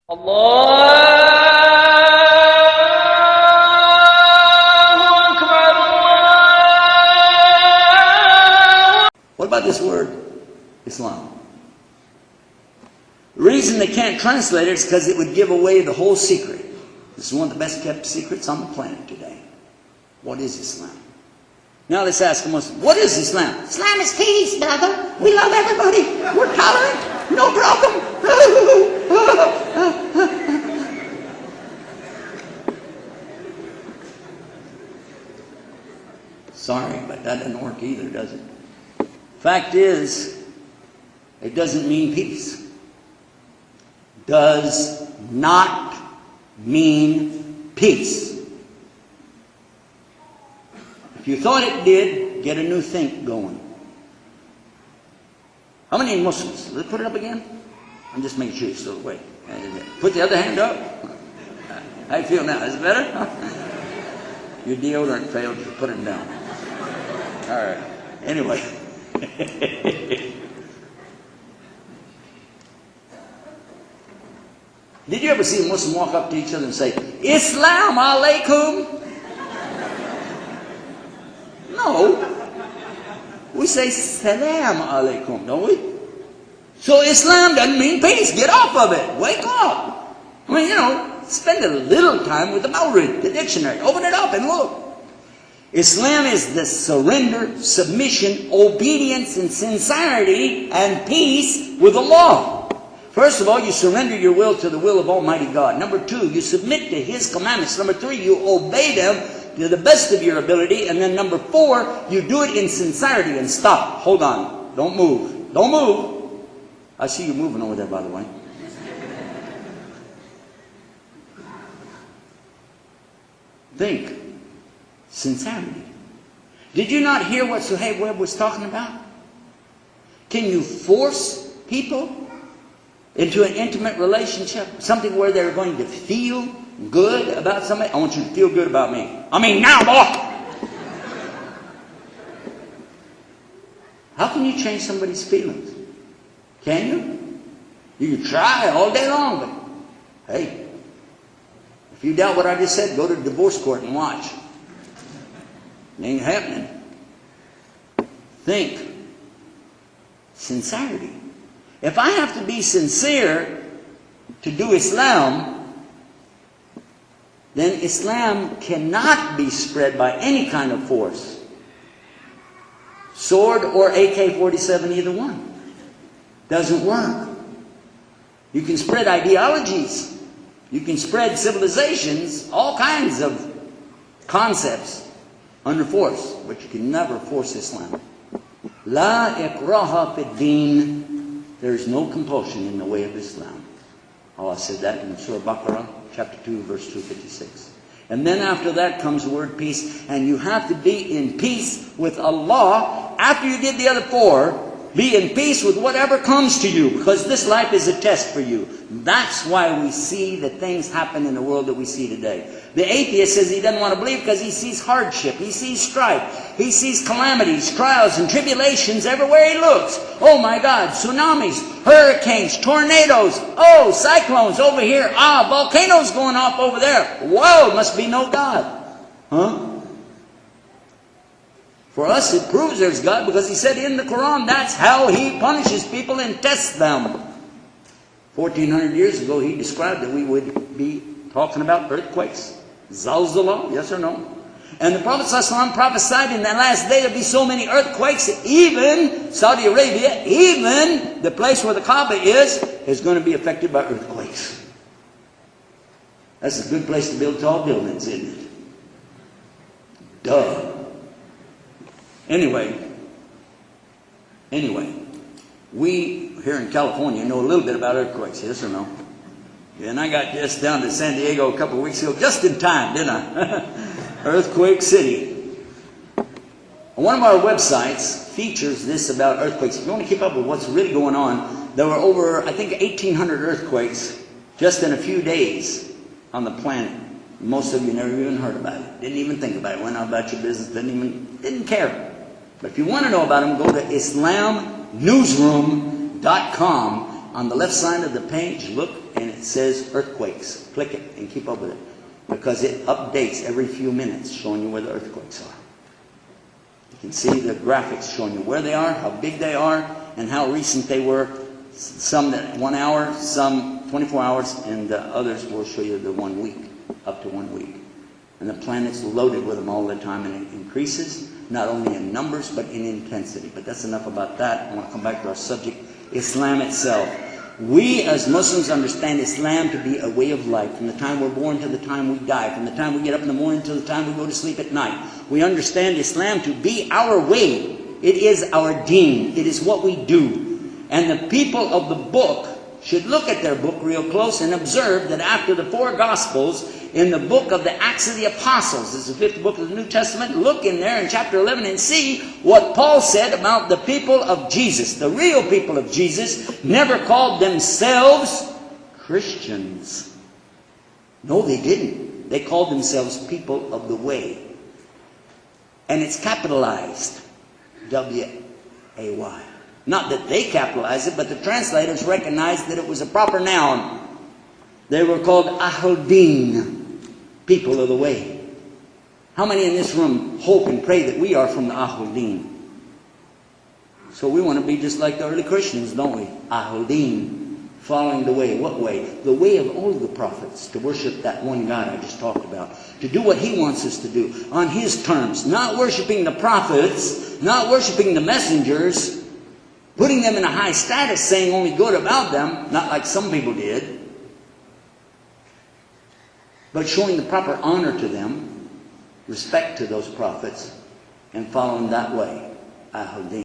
What about this word, Islam? The reason they can't translate it is because it would give away the whole secret. This is one of the best kept secrets on the planet today. What is Islam? Now let's ask a Muslim, what is Islam? Islam is peace, brother. We love everybody. We're tolerant. No problem. Sorry, but that doesn't work either, does it? Fact is, it doesn't mean peace. Does not mean peace. If you thought it did, get a new think going. How many Muslims? Let's put it up again. I'm just making sure you're still awake. Put the other hand up. How you feel now? Is it better? Your deodorant failed. You put it down. All right. Anyway. Did you ever see a Muslim walk up to each other and say, Islam alaikum? No. We say salam alaikum, don't we? So Islam doesn't mean peace. Get off of it. Wake up. I mean, spend a little time with the Mawrid, the dictionary. Open it up and look. Islam is the surrender, submission, obedience, and sincerity and peace with Allah. First of all, you surrender your will to the will of Almighty God. Number two, you submit to His commandments. Number three, you obey them to the best of your ability. And then number four, you do it in sincerity. And stop. Hold on. Don't move. Don't move. I see you moving over there, by the way. Think. Sincerity. Did you not hear what Suhaib Webb was talking about? Can you force people into an intimate relationship? Something where they're going to feel good about somebody? I want you to feel good about me. I mean now, boy! How can you change somebody's feelings? Can you? You can try all day long, but hey, if you doubt what I just said, go to the divorce court and watch. It ain't happening. Think. Sincerity. If I have to be sincere to do Islam, then Islam cannot be spread by any kind of force. Sword or AK-47, either one. Doesn't work. You can spread ideologies. You can spread civilizations, all kinds of concepts under force, but you can never force Islam. La ikraha fid din. There is no compulsion in the way of Islam. Allah said that in Surah Baqarah, chapter 2, verse 256. And then after that comes the word peace, and you have to be in peace with Allah. After you did the other four, be in peace with whatever comes to you, because this life is a test for you. That's why we see the things happen in the world that we see today. The atheist says he doesn't want to believe because he sees hardship, he sees strife, he sees calamities, trials, and tribulations everywhere he looks. Oh my God, tsunamis, hurricanes, tornadoes, oh, cyclones over here, volcanoes going off over there. Whoa, must be no God. Huh? For us, it proves there's God, because He said in the Quran, that's how He punishes people and tests them. 1400 years ago, He described that we would be talking about earthquakes. Zalzala, yes or no? And the Prophet ﷺ prophesied in that last day there'd be so many earthquakes, even Saudi Arabia, even the place where the Kaaba is going to be affected by earthquakes. That's a good place to build tall buildings, isn't it? Duh. Anyway, we here in California know a little bit about earthquakes, yes or no? And I got just down to San Diego a couple of weeks ago, just in time, didn't I? Earthquake City. One of our websites features this about earthquakes. If you want to keep up with what's really going on, there were over, I think, 1,800 earthquakes just in a few days on the planet. Most of you never even heard about it. Didn't even think about it. Went on about your business. Didn't care. But if you want to know about them, go to IslamNewsroom.com. On the left side of the page, look and it says earthquakes. Click it and keep up with it, because it updates every few minutes showing you where the earthquakes are. You can see the graphics showing you where they are, how big they are, and how recent they were. Some that 1 hour, some 24 hours, and others will show you the 1 week, up to 1 week. And the planet's loaded with them all the time, and it increases, not only in numbers, but in intensity. But that's enough about that. I want to come back to our subject, Islam itself. We as Muslims understand Islam to be a way of life, from the time we're born to the time we die, from the time we get up in the morning to the time we go to sleep at night. We understand Islam to be our way. It is our deen. It is what we do. And the people of the book should look at their book real close and observe that after the 4 Gospels, in the book of the Acts of the Apostles, this is the 5th book of the New Testament, look in there in chapter 11 and see what Paul said about the people of Jesus. The real people of Jesus never called themselves Christians. No, they didn't. They called themselves people of the way. And it's capitalized, W-A-Y. Not that they capitalized it, but the translators recognized that it was a proper noun. They were called Ahl-Din, people of the way. How many in this room hope and pray that we are from the Ahl-Din? So we want to be just like the early Christians, don't we? Ahl-Din, following the way. What way? The way of all of the prophets, to worship that one God I just talked about. To do what He wants us to do, on His terms. Not worshiping the prophets, not worshiping the messengers, putting them in a high status, saying only good about them, not like some people did, but showing the proper honor to them, respect to those prophets, and following that way.